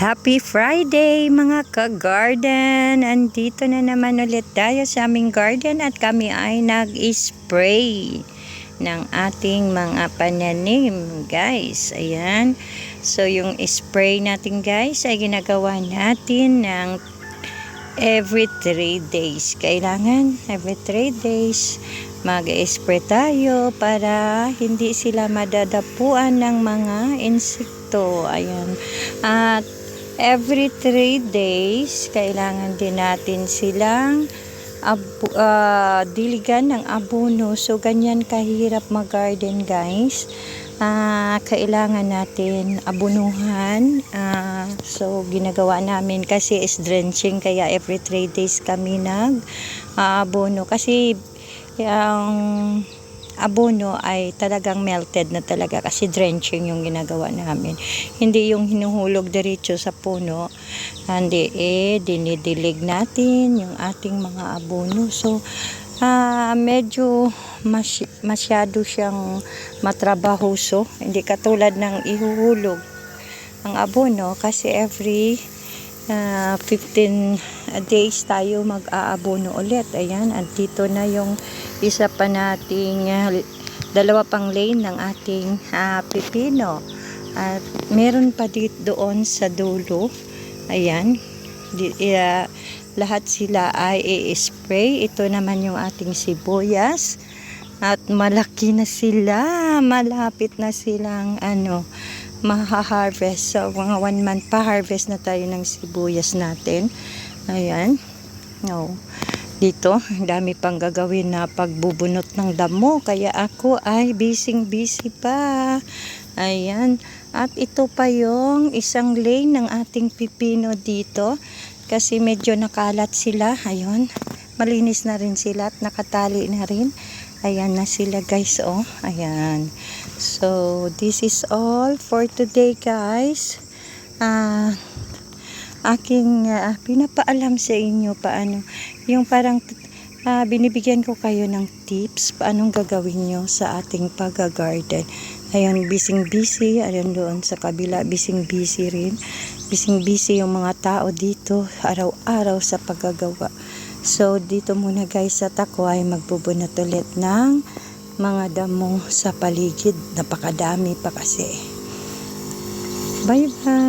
Happy Friday mga ka-garden! Andito na naman ulit tayo sa aming garden at kami ay nag-spray ng ating mga pananim, guys. Ayan. So yung spray natin, guys, ay ginagawa natin ng every 3 days. Kailangan every 3 days mag-spray tayo para hindi sila madadapuan ng mga insekto. Ayan. At every 3 days, kailangan din natin silang diligan ng abono. So, ganyan kahirap mag-garden, guys. Kailangan natin abunuhan. So, ginagawa namin kasi is drenching. Kaya every 3 days kami nag-abono. Kasi, ang abono ay talagang melted na talaga kasi drenching yung ginagawa namin, hindi yung hinuhulog diretso sa puno, hindi dinidilig natin yung ating mga abono. So medyo masyado siyang matrabahoso, hindi katulad ng ihuhulog ang abono kasi every 15 days tayo mag-aabono ulit. Ayan, at dito na yung isa pa nating dalawa pang lane ng ating pipino, at meron pa dito doon sa dulo. Ayan, lahat sila ay i-spray. Ito naman yung ating sibuyas at malaki na sila, malapit na silang maha-harvest. So mga 1 month pa harvest na tayo ng sibuyas natin. Ayan. Dito, dami pang gagawin na pagbubunot ng damo. Kaya ako ay busy pa. Ayan. At ito pa yung isang lane ng ating pipino dito. Kasi medyo nakalat sila. Ayun. Malinis na rin sila at nakatali na rin. Ayan na sila, guys. Oh. Ayan. So, this is all for today, guys. Aking pinapaalam sa inyo paano yung parang binibigyan ko kayo ng tips paanong gagawin nyo sa ating pag-garden. Ayun, busy. Ayun, doon sa kabila, busy rin. Busy yung mga tao dito araw-araw sa paggagawa. So, dito muna, guys, at ako ay magbubunot ulit ng mga damo sa paligid. Napakadami pa kasi. Bye-bye!